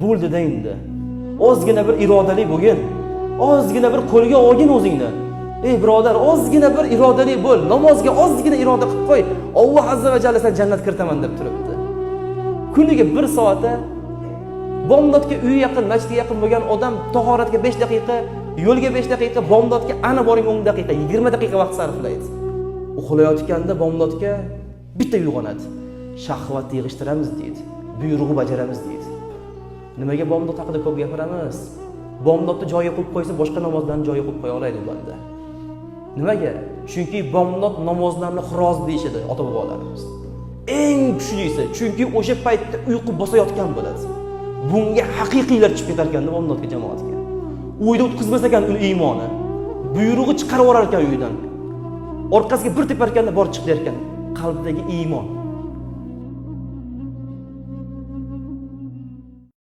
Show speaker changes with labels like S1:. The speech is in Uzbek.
S1: Bo'ldi-da endi. Ozgina bir irodali bo'lgin. Ozgina bir qo'lga olgin o'zingni. Ey birodar, ozgina bir irodali bo'l. Namozga ozgina iroda qilib qo'y. Alloh azza va jalla sen jannat kiritaman deb turibdi. Kuniga 1 soatda bomdodga uyi yaqin, masjidga yaqin bo'lgan odam tahoratga 5 daqiqa, yo'lga 5 daqiqa, bomdodga ana boring 10 daqiqa, 20 daqiqa vaqt sarflaydi. Uxlayotganda bomdodga bitta uyg'onadi. Shahvat yig'ishtiramiz deydi. Buyrug'i bajaramiz deydi. Nimaga bomdod haqida ko'p gapiramiz? Bomdodni joyiga qo'yib qo'ysa, boshqa namozlarni joyiga qo'yib qo'ya oladi banda. Nimaga? Chunki bomdod namozlarni xiroz deyishadi ota-bobolarimiz. Eng kuchlisi, chunki o'sha paytda uyqu bosayotgan bo'ladi. Bunga haqiqiylar chiqib ketar ekan bomdodga jamoatga. Uyda o'tkazmas ekan uni iymoni. Buyrug'i chiqarib orar ekan uydan. Orqasiga bir tepar ekanda bor chiq der ekan. Qalbdagi iymon.